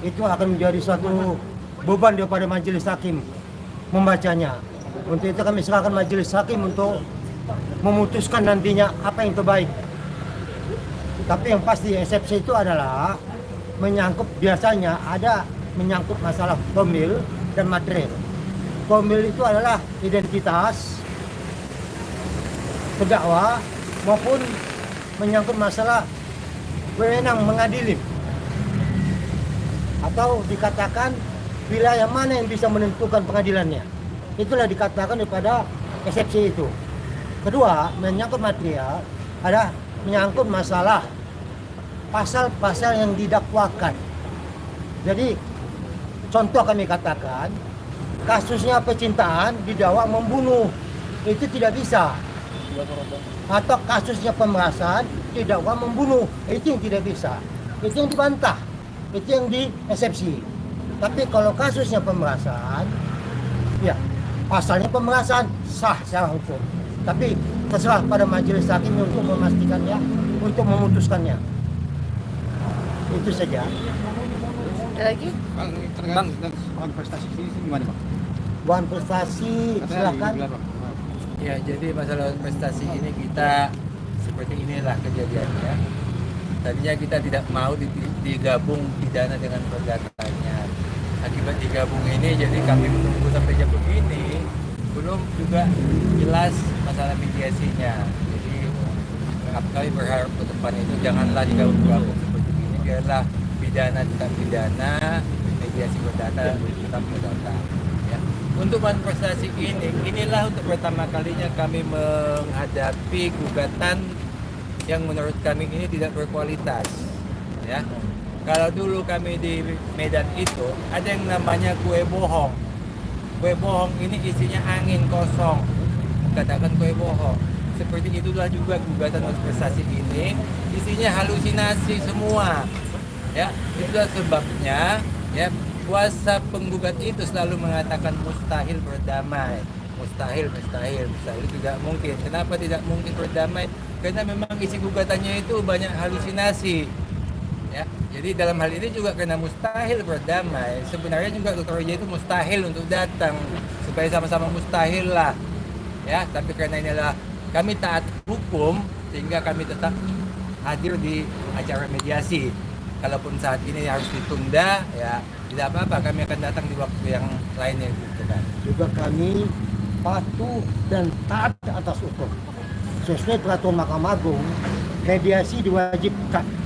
itu akan menjadi suatu beban daripada majelis hakim membacanya. Untuk itu kami serahkan majelis hakim untuk memutuskan nantinya apa yang terbaik. Tapi yang pasti eksepsi itu adalah menyangkut, biasanya ada menyangkut masalah formil dan material. Formil itu adalah identitas terdakwa maupun menyangkut masalah wewenang mengadili, atau dikatakan wilayah mana yang bisa menentukan pengadilannya. Itulah dikatakan daripada eksepsi itu. Kedua, menyangkut material ada menyangkut masalah pasal-pasal yang didakwakan. Jadi contoh kami katakan, kasusnya percintaan didakwa membunuh, itu tidak bisa. Atau kasusnya pemerasan didakwa membunuh, itu yang tidak bisa. Itu yang dibantah, itu yang dieksepsi. Tapi kalau kasusnya pemerasan, ya pasalnya pemerasan sah secara hukum. Tapi terserah pada majelis hakim untuk memastikannya, untuk memutuskannya. Itu saja. Ada lagi? Bang, soal prestasi ini gimana Bang? Bukan prestasi, silakan. Ya, jadi masalah prestasi ini kita seperti inilah kejadiannya. Tadinya kita tidak mau digabung pidana dengan perdatanya. Akibat digabung ini, jadi kami menunggu sampai jam begini, belum juga jelas masalah mediasinya. Jadi kami berharap ke depan itu janganlah digabung-gabung seperti ini, biarlah pidana tetap pidana, mediasi perdata tetap perdata. Ya. Untuk manifestasi ini, inilah untuk pertama kalinya kami menghadapi gugatan yang menurut kami ini tidak berkualitas. Ya. Kalau dulu kami di Medan itu ada yang namanya kue bohong. Kue bohong ini isinya angin kosong, katakan kue bohong. Seperti itulah juga gugatan manifestasi ini, isinya halusinasi semua. Ya, itulah sebabnya ya kuasa penggugat itu selalu mengatakan mustahil berdamai. Mustahil tidak mungkin. Kenapa tidak mungkin berdamai? Karena memang isi gugatannya itu banyak halusinasi. Ya, jadi dalam hal ini juga karena mustahil berdamai, sebenarnya juga Dr. Wijaya itu mustahil untuk datang supaya sama-sama mustahil lah. Ya, tapi karena inilah kami taat hukum sehingga kami tetap hadir di acara mediasi. Kalaupun saat ini harus ditunda, ya tidak apa-apa, kami akan datang di waktu yang lainnya gitu kan. Juga kami patuh dan taat atas hukum. Sesuai peraturan Mahkamah Agung, mediasi diwajibkan.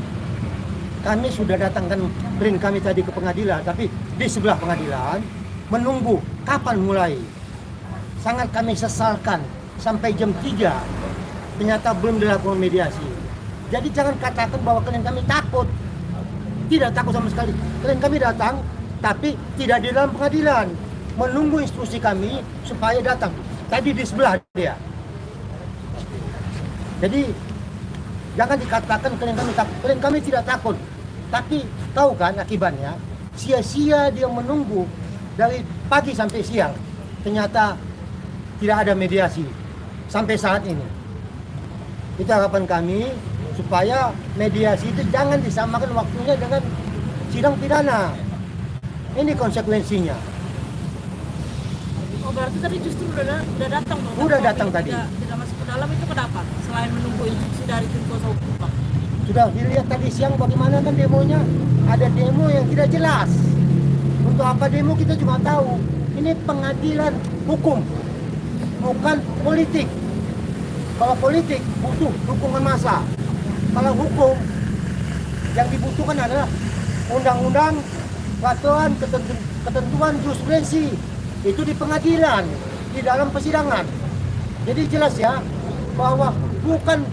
Kami sudah datangkan klien kami tadi ke pengadilan, tapi di sebelah pengadilan menunggu kapan mulai. Sangat kami sesalkan sampai jam 3 ternyata belum dilakukan mediasi. Jadi jangan katakan bahwa klien kami takut. Tidak takut sama sekali. Klien kami datang, tapi tidak di dalam pengadilan. Menunggu instruksi kami supaya datang. Tadi di sebelah dia. Jadi jangan dikatakan klien kami takut. Klien kami tidak takut. Tapi tahu kan akibatnya? Sia-sia dia menunggu dari pagi sampai siang. Ternyata tidak ada mediasi sampai saat ini. Itu harapan kami supaya mediasi itu jangan disamakan waktunya dengan sidang pidana. Ini konsekuensinya. Oh, berarti tadi justru udah datang dong? Udah datang tadi. Tidak masuk ke dalam itu kenapa? Selain menunggu instruksi dari tim kuasa hukum, Pak? Sudah dilihat tadi siang bagaimana kan demonya. Ada demo yang tidak jelas. Untuk apa demo kita cuma tahu. Ini pengadilan hukum, bukan politik. Kalau politik butuh dukungan massa. Kalau hukum yang dibutuhkan adalah undang-undang, peraturan, ketentuan jurisprudensi. Itu di pengadilan, di dalam persidangan. Jadi jelas ya bahwa bukan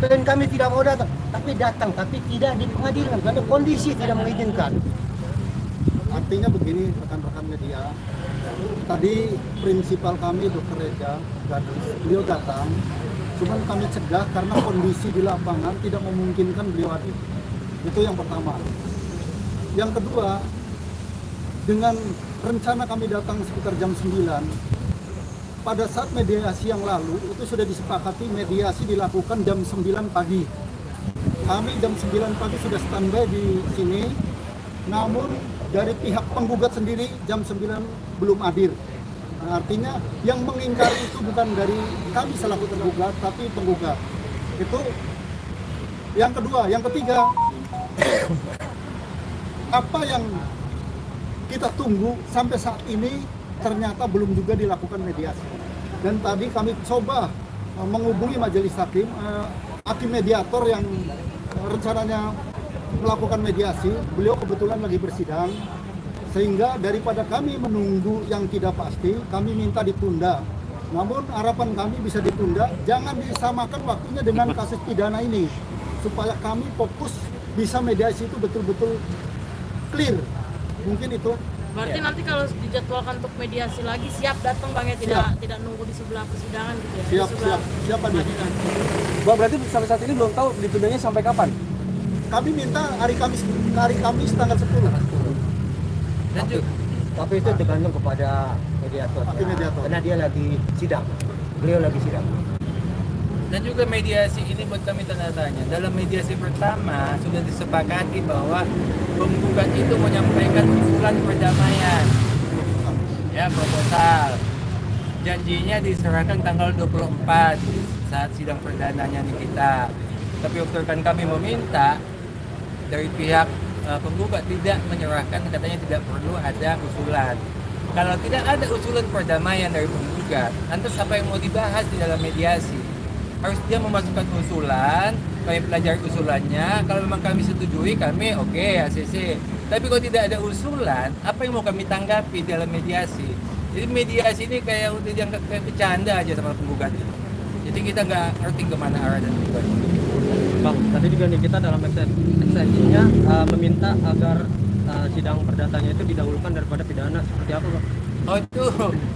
klien kami tidak mau datang, tapi tidak di pengadilan karena kondisi tidak mengizinkan. Artinya begini rekan-rekan media, tadi prinsipal kami Dr. Reza Gadis, beliau datang, cuman kami cegah karena kondisi di lapangan tidak memungkinkan beliau hadir. Itu yang pertama. Yang kedua, dengan rencana kami datang sekitar jam 9, pada saat mediasi yang lalu itu sudah disepakati mediasi dilakukan jam 9 pagi. Kami jam 9 pagi sudah standby di sini namun dari pihak penggugat sendiri jam 9 belum hadir. Nah, artinya yang mengingkari itu bukan dari kami selaku tergugat, tapi penggugat. Itu yang kedua. Yang ketiga, apa yang kita tunggu sampai saat ini ternyata belum juga dilakukan mediasi. Dan tadi kami coba menghubungi majelis hakim, hakim mediator yang rencananya melakukan mediasi, beliau kebetulan lagi bersidang, sehingga daripada kami menunggu yang tidak pasti, kami minta ditunda. Namun harapan kami bisa ditunda, jangan disamakan waktunya dengan kasus pidana ini, supaya kami fokus bisa mediasi itu betul-betul clear. Mungkin itu. Berarti nanti kalau dijadwalkan untuk mediasi lagi siap datang Bang ya, tidak nunggu di sebelah persidangan gitu ya. Siap Pak. Bang, berarti sampai saat ini belum tahu ditundanya sampai kapan? Kami minta hari Kamis tanggal 10. Dan juga, Tapi itu tergantung kepada mediator. Hakim mediator. Karena dia lagi sidang. Beliau lagi sidang. dan juga mediasi ini buat kami tanda tanya. Dalam mediasi pertama sudah disepakati bahwa penggugat itu menyampaikan usulan perdamaian, ya proposal. Janjinya diserahkan tanggal 24 saat sidang perdananya nih kita. Tapi waktu kan kami meminta dari pihak penggugat tidak menyerahkan, katanya tidak perlu ada usulan. Kalau tidak ada usulan perdamaian dari penggugat, lantas apa yang mau dibahas di dalam mediasi? Harus dia memasukkan usulan, kami pelajari usulannya. Kalau memang kami setujui, kami oke, ACC. Tapi kalau tidak ada usulan, apa yang mau kami tanggapi dalam mediasi? Jadi mediasi ini kayak udah dianggap kayak bercanda aja sama penggugat itu. Jadi kita nggak ngerti kemana arah dan tujuan. Bang, tadi juga nih kita dalam extension-nya meminta agar sidang perdatanya itu didahulukan daripada pidana. Seperti apa, Bang? Oh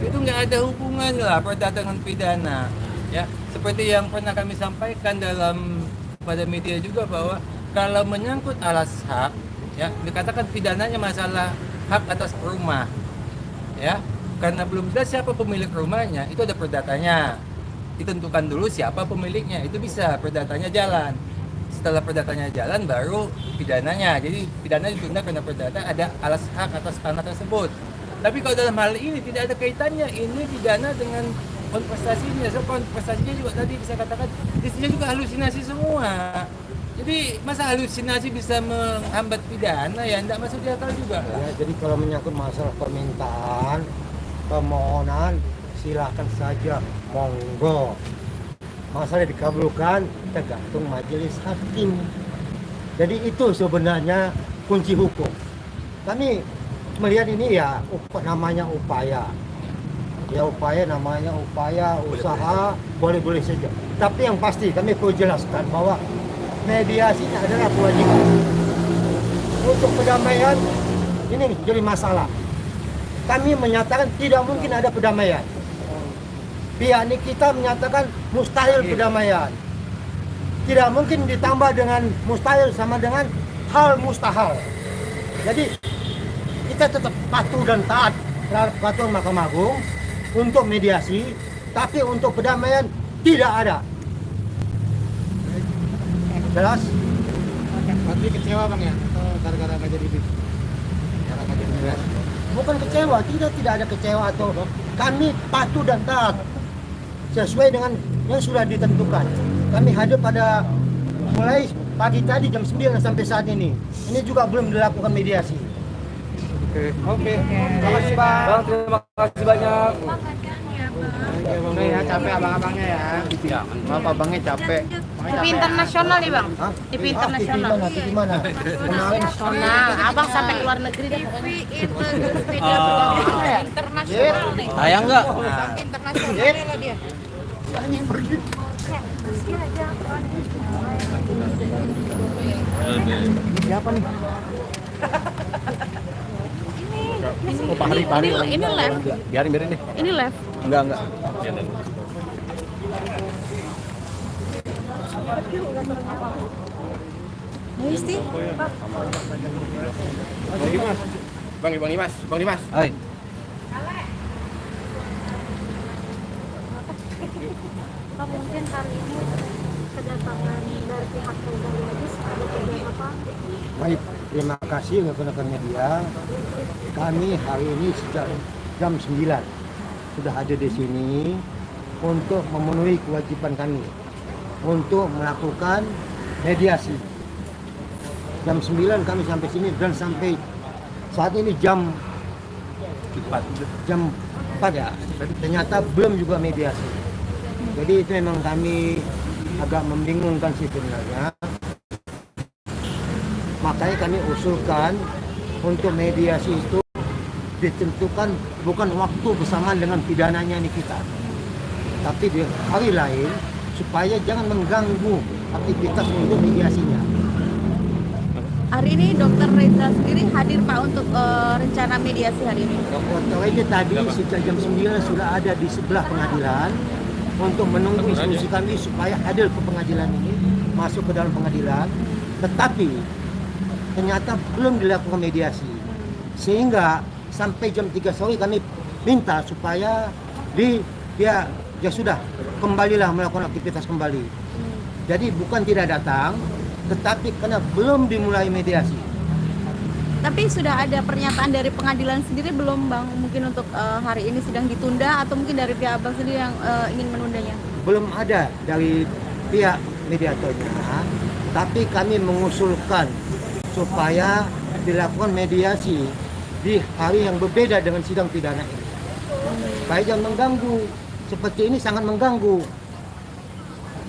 itu nggak ada hubungan lah perdata dengan pidana. Ya, seperti yang pernah kami sampaikan pada media juga bahwa kalau menyangkut alas hak, ya dikatakan pidananya masalah hak atas rumah, ya karena belum jelas siapa pemilik rumahnya, itu ada perdatanya. Ditentukan dulu siapa pemiliknya, itu bisa perdatanya jalan. Setelah perdatanya jalan baru pidananya. Jadi pidana ditunda karena perdata ada alas hak atas tanah tersebut. Tapi kalau dalam hal ini tidak ada kaitannya, ini pidana dengan kontestasinya. So kontestasinya juga tadi bisa katakan isinya juga halusinasi semua. Jadi masa halusinasi bisa menghambat pidana, ya tidak masuk di akal juga lah. Ya, jadi kalau menyangkut masalah permintaan, permohonan, silakan saja, monggo. Masalah dikabulkan tergantung majelis hakim. Jadi itu sebenarnya kunci hukum. Kami melihat ini ya namanya upaya. Ya namanya upaya, usaha, boleh-boleh saja. Tapi yang pasti kami perlu jelaskan bahwa mediasi adalah kewajiban. Untuk perdamaian ini jadi masalah. Kami menyatakan tidak mungkin ada perdamaian. Pihak ini kita menyatakan mustahil perdamaian. Tidak mungkin ditambah dengan mustahil sama dengan hal mustahil. Jadi kita tetap patuh dan taat terhadap peraturan Mahkamah Agung untuk mediasi, tapi untuk perdamaian tidak ada. Jelas? Berarti kecewa Bang ya, gara-gara nggak jadi Bukan kecewa, tidak ada kecewa atau kami patuh dan taat sesuai dengan yang sudah ditentukan. Kami hadir pada mulai pagi tadi jam 9 sampai saat ini. Ini juga belum dilakukan mediasi. Oke. Terima kasih, Bang. Bang, terima kasih banyak. Oke ya, capek abang-abangnya ya. Ya, maaf abangnya capek. TV internasional nih Bang. Hah? TV Ah, internasional. TV mana? Kemarin Internasional. Abang sampai ke luar negeri dah pokoknya. Internasional nih. Sayang nggak? Internasional lah dia. siapa nih? Oh, Pak Hari. Ini live. Biarin deh. Ini live. Enggak. Muisti. Bang Dimas. Hai. Mungkin kali ini kedatangan dari pihak Polda Gadis, ada tujuan apa? Baik, terima kasih rekan-rekan media. Kami hari ini sejak jam 9 sudah ada di sini untuk memenuhi kewajiban kami untuk melakukan mediasi. Jam 9 kami sampai sini dan sampai saat ini jam 4 ya. Ternyata belum juga mediasi. Jadi itu memang kami agak membingungkan sih sebenarnya. Makanya kami usulkan untuk mediasi itu ditentukan bukan waktu bersamaan dengan pidananya ini kita, tapi di hari lain supaya jangan mengganggu aktivitas untuk mediasinya. Hari ini Dokter Reza sendiri hadir Pak untuk rencana mediasi hari ini. Dr. Reza tadi sejak jam 9 sudah ada di sebelah pengadilan untuk menunggu instruksi kami supaya hadir ke pengadilan ini, masuk ke dalam pengadilan, tetapi ternyata belum dilakukan mediasi, sehingga sampai jam 3 sore kami minta supaya ya sudah kembalilah melakukan aktivitas kembali. Jadi bukan tidak datang, tetapi karena belum dimulai mediasi. Tapi sudah ada pernyataan dari pengadilan sendiri belum Bang? Mungkin untuk hari ini sidang ditunda atau mungkin dari pihak Abang sendiri yang ingin menundanya? Belum ada dari pihak mediatornya, tapi kami mengusulkan supaya dilakukan mediasi di hari yang berbeda dengan sidang pidana ini. Supaya jangan mengganggu, seperti ini sangat mengganggu.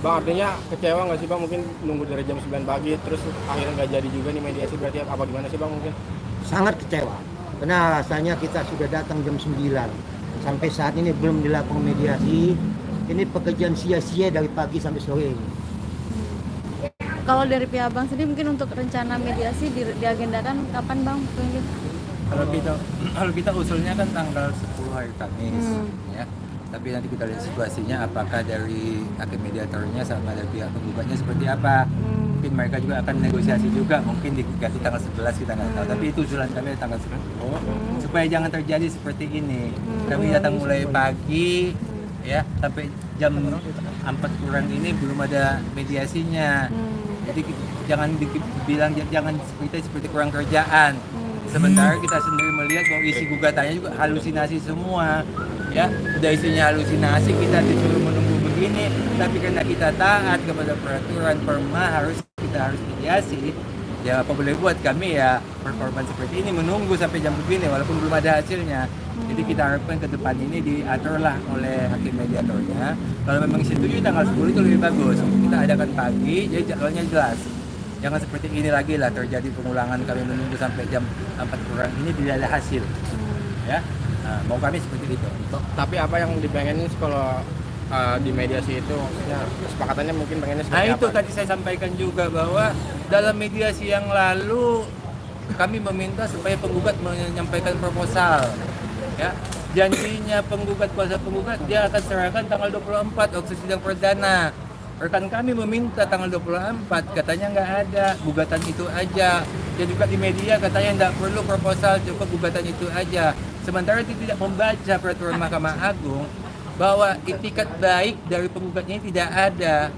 Bang, artinya kecewa nggak sih Bang, mungkin nunggu dari jam 9 pagi terus akhirnya nggak jadi juga nih mediasi, berarti apa gimana sih Bang mungkin? Sangat kecewa, karena rasanya kita sudah datang jam 9 sampai saat ini belum dilakukan mediasi. Ini pekerjaan sia-sia dari pagi sampai sore ini. Kalau dari pihak Abang sendiri mungkin untuk rencana mediasi diagendakan kapan Bang? Mungkin. Kalau kita usulnya kan tanggal 10 hari Kamis ya. Tapi nanti kita lihat situasinya apakah dari hakim mediatornya sama dari pihak penggugatnya seperti apa. Mungkin mereka juga akan negosiasi juga, mungkin diganti tanggal 11 kita nggak tahu. Tapi itu usulan kami tanggal 10 supaya jangan terjadi seperti ini. Kami datang mulai pagi ya sampai jam 4 kurang ini belum ada mediasinya. Jadi jangan dibilang jangan seperti kurang kerjaan. Sementara kita sendiri melihat bahwa isi gugatannya juga halusinasi semua, ya udah isinya halusinasi, kita disuruh menunggu begini, tapi karena kita taat kepada peraturan perma kita harus mediasi, ya apa boleh buat kami ya performa seperti ini menunggu sampai jam begini walaupun belum ada hasilnya. Jadi kita harapkan ke depan ini diaturlah oleh hakim mediatornya. Kalau memang setuju tanggal 10 itu lebih bagus. Kita adakan pagi, jadi jadwalnya jelas. Jangan seperti ini lagi lah terjadi pengulangan kami menunggu sampai jam 4 kurang ini tidak ada hasil. Ya, nah, mau kami seperti itu. Tapi apa yang dipengenin kalau di mediasi itu, maksudnya kesepakatannya mungkin pengennya seperti Nah itu apa? tadi saya sampaikan juga bahwa dalam mediasi yang lalu kami meminta supaya penggugat menyampaikan proposal. Ya, janjinya penggugat kuasa penggugat dia akan serahkan tanggal 24 waktu sidang perdana. Rekan kami meminta tanggal 24, katanya nggak ada, gugatan itu aja. Dia juga di media katanya nggak perlu proposal, cukup gugatan itu aja. Sementara dia tidak membaca peraturan Mahkamah Agung bahwa itikat baik dari penggugatnya tidak ada.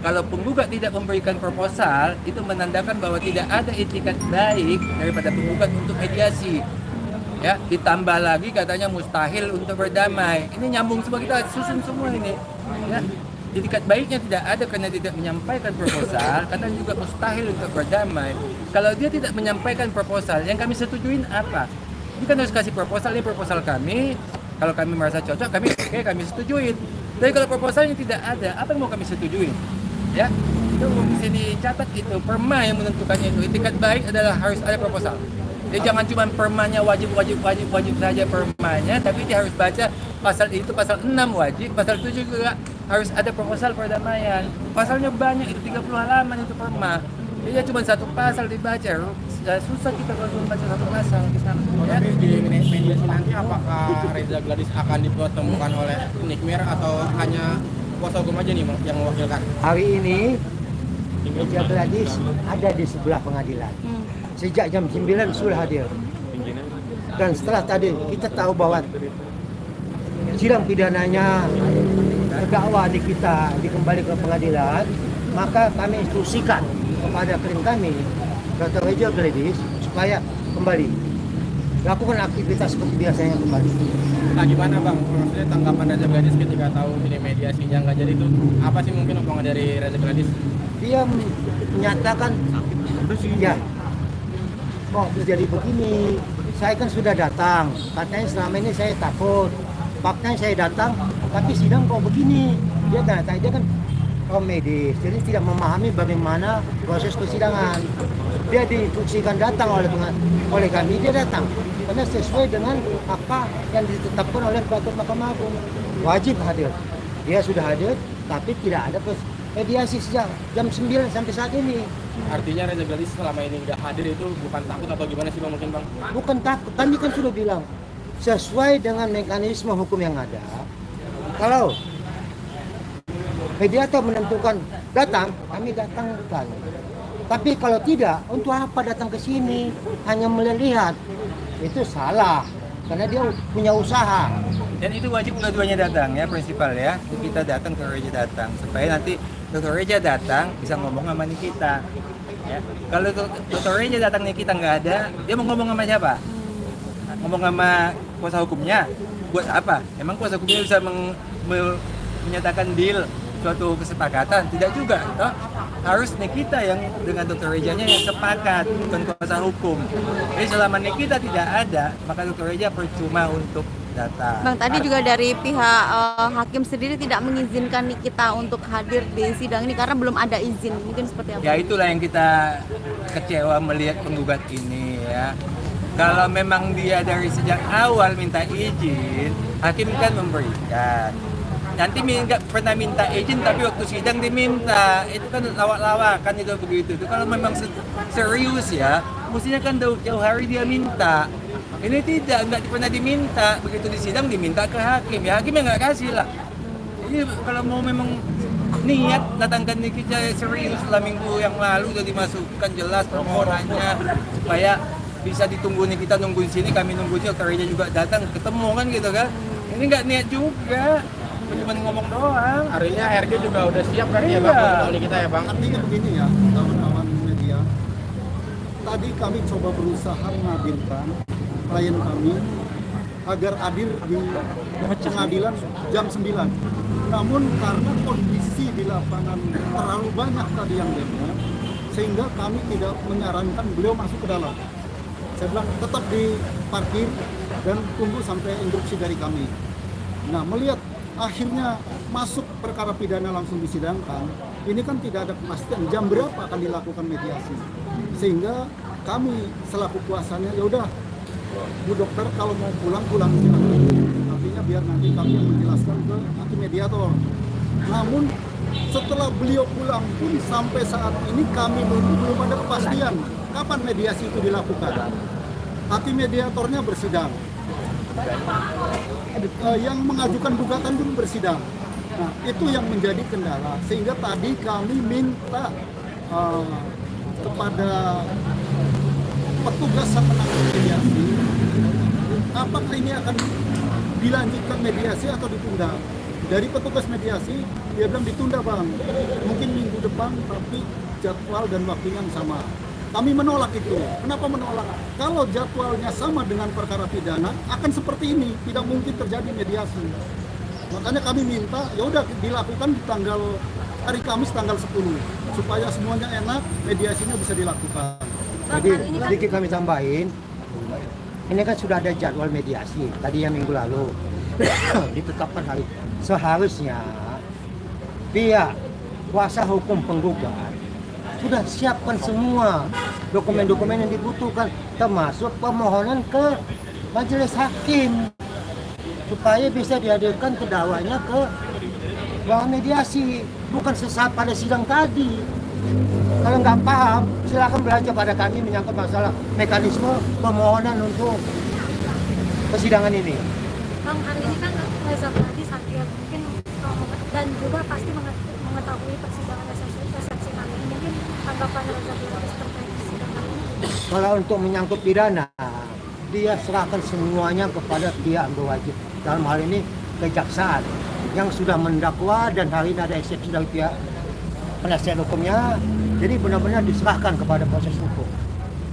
Kalau penggugat tidak memberikan proposal, itu menandakan bahwa tidak ada itikat baik daripada penggugat untuk mediasi. Ya, ditambah lagi katanya mustahil untuk berdamai. Ini nyambung semua, kita susun semua ini. Ya. Itikat baiknya tidak ada karena tidak menyampaikan proposal, karena juga mustahil untuk berdamai. Kalau dia tidak menyampaikan proposal, yang kami setujuin apa? Dia kan harus kasih proposal, ini proposal kami. Kalau kami merasa cocok, kami setujuin. Tapi kalau proposalnya tidak ada, apa yang mau kami setujuin? Ya, itu bisa dicatat itu. Perma yang menentukannya itu. Itikat baik adalah harus ada proposal. Jadi jangan cuma permanya wajib saja permanya, tapi dia harus baca pasal itu, pasal 6 wajib, pasal 7 juga harus ada proposal perdamaian. Pasalnya banyak, itu 30 halaman itu perma. Jadi cuma satu pasal dibaca, susah kita kalau membaca satu pasal. Ya. Tapi di mediasi nanti apakah Reza Gladys akan dipertemukan oleh Nikmir atau hanya kuasa hukum aja nih yang mewakilkan? Hari ini Reza Gladys ada di sebelah pengadilan. Sejak jam 9 sudah hadir. Dan setelah tadi kita tahu bahwa sidang pidananya terdakwa di kita dikembali ke pengadilan, maka kami instruksikan kepada klien kami, Dr. Reza Gladys, supaya kembali lakukan aktivitas seperti biasanya kembali. Nah gimana bang, maksudnya tanggapan Reza Gladys ketika tahu ini mediasinya nggak jadi itu apa sih mungkin omongan dari Reza Gladys? Dia menyatakan ya, kok jadi begini, saya kan sudah datang, katanya selama ini saya takut, faktanya saya datang, tapi sidang kok begini. Dia kan kaum medis, jadi tidak memahami bagaimana proses persidangan. Dia diinstruksikan datang oleh kami, dia datang karena sesuai dengan apa yang ditetapkan oleh peraturan Mahkamah Agung, wajib hadir. Dia sudah hadir, tapi tidak ada mediasi sejak jam 9 sampai saat ini. Artinya Reza Gladys selama ini nggak hadir itu bukan takut atau gimana sih bang mungkin bang? Bukan takut, kami kan sudah bilang sesuai dengan mekanisme hukum yang ada. Kalau mediator menentukan datang, kami datangkan. Tapi kalau tidak, untuk apa datang ke sini? Hanya melihat, itu salah. Karena dia punya usaha. Dan itu wajib dua-duanya datang ya, prinsipal ya. Kita datang, Dr. Reza datang, supaya nanti Dr. Reza datang bisa ngomong sama Nikita. Ya. Kalau Dr. Reza datang Nikita nggak ada, dia mau ngomong sama siapa? Ngomong sama kuasa hukumnya. Buat apa? Emang kuasa hukumnya bisa menyatakan deal suatu kesepakatan? Tidak juga, toh? Harus Nikita yang dengan Dr. Reza-nya yang sepakat, bukan kuasa hukum. Jadi selama Nikita tidak ada, maka Dr. Reza percuma untuk datang. Bang, tadi juga dari pihak hakim sendiri tidak mengizinkan Nikita untuk hadir di sidang ini karena belum ada izin. Mungkin seperti apa? Ya itulah yang kita kecewa melihat penggugat ini ya. Kalau memang dia dari sejak awal minta izin, hakim kan memberikan. Nanti nggak pernah minta izin tapi waktu sidang diminta, itu kan lawak-lawakan itu begitu. Itu kalau memang serius ya, mestinya kan jauh hari dia minta. Ini tidak, nggak pernah diminta, begitu di sidang diminta ke hakim, ya hakim yang nggak kasih lah. Jadi kalau mau memang niat datangkan Nikita serius lah, minggu yang lalu sudah dimasukkan jelas permohonannya supaya bisa ditunggu Nikita nunggu di sini, kami nunggu Dr. Reza juga datang ketemu kan gitu kan. Ini nggak niat juga. Cuma ngomong doang. Artinya RG juga udah siap kan ya bang untuk Nikita ya bang? Artinya begini ya, kawan-kawan media. Tadi kami coba berusaha menghadirkan klien kami agar hadir di pengadilan jam 9. Namun karena kondisi di lapangan terlalu banyak tadi yang demo, sehingga kami tidak menyarankan beliau masuk ke dalam. Saya bilang tetap di parkir dan tunggu sampai instruksi dari kami. Nah, melihat akhirnya masuk perkara pidana langsung disidangkan, ini kan tidak ada kepastian jam berapa akan dilakukan mediasi. Sehingga kami selaku kuasanya, ya udah Bu dokter kalau mau pulang silakan. Artinya biar nanti kami yang menjelaskan ke hakim mediator. Namun setelah beliau pulang pun sampai saat ini kami belum ada kepastian kapan mediasi itu dilakukan. Hakim mediatornya bersidang. Yang mengajukan gugatan pun bersidang. Nah, itu yang menjadi kendala. Sehingga tadi kami minta kepada petugas yang menangani mediasi, apakah ini akan dilanjutkan mediasi atau ditunda? Dari petugas mediasi, dia bilang ditunda bang, mungkin minggu depan, tapi jadwal dan waktunya yang sama. Kami menolak itu. Kenapa menolak? Kalau jadwalnya sama dengan perkara pidana, akan seperti ini, tidak mungkin terjadi mediasi. Makanya kami minta, ya udah dilakukan di hari Kamis tanggal 10, supaya semuanya enak, mediasinya bisa dilakukan. Jadi sedikit kami tambahin, ini kan sudah ada jadwal mediasi tadi yang minggu lalu ditetapkan hari. Seharusnya pihak kuasa hukum penggugat sudah siapkan semua dokumen-dokumen yang dibutuhkan, termasuk permohonan ke majelis hakim supaya bisa dihadirkan terdakwanya ke ruang mediasi, bukan sesaat pada sidang tadi. Kalau nggak paham, silakan belajar pada kami menyangkut masalah mekanisme permohonan untuk persidangan ini. Bang, hari ini kan Reza Gladys hadir, mungkin dan juga pasti mengetahui persidangan resepsi kali ini. Mungkin tanggapan Reza Gladys terkait persidangan ini? Kalau untuk menyangkut pidana, dia serahkan semuanya kepada pihak berwajib. Dalam hal ini kejaksaan yang sudah mendakwa, dan hari ini ada eksepsi dari pihak penasihat hukumnya, jadi benar-benar diserahkan kepada proses hukum.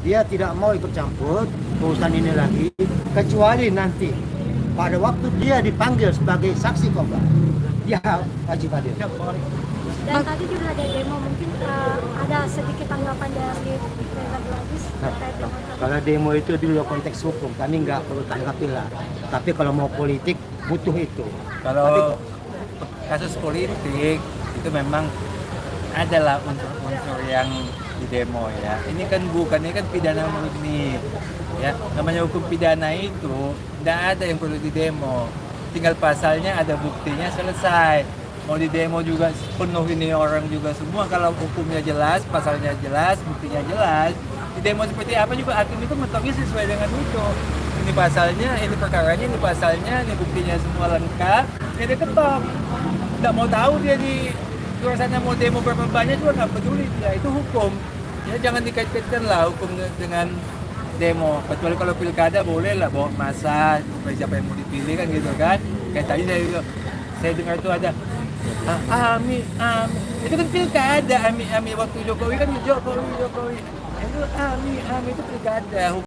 Dia tidak mau ikut campur urusan ini lagi, kecuali nanti pada waktu dia dipanggil sebagai saksi korban, dia wajib hadir. Dan tadi juga ada demo, mungkin ada sedikit tanggapan dari Reza Gladys terkait dengan Kalau demo itu di luar konteks hukum, kami nggak perlu tanggapi lah. Tapi kalau mau politik, butuh itu. Kalau kasus politik itu memang adalah unsur-unsur yang di demo ya. Ini kan pidana murni. Ya, namanya hukum pidana itu tidak ada yang perlu di demo. Tinggal pasalnya, ada buktinya, selesai. Mau di demo juga penuh ini orang juga semua. Kalau hukumnya jelas, pasalnya jelas, buktinya jelas. Di demo seperti apa juga hakim itu mentoknya sesuai dengan itu. Ini pasalnya, ini perkaranya, ini pasalnya, ini buktinya semua lengkap. Ya dia ketok. Tidak mau tahu dia di luar sana mau demo berapa banyak juga nggak peduli dia. Itu hukum. Ya jangan dikait-kaitkan lah hukum dengan demo. Kecuali kalau pilkada boleh lah bawa massa supaya siapa yang mau dipilih kan gitu kan. Kayak tadi saya dengar itu ada Ami, itu kan pilkada, Ami waktu Jokowi kan Jokowi. Itu Ami itu pilkada.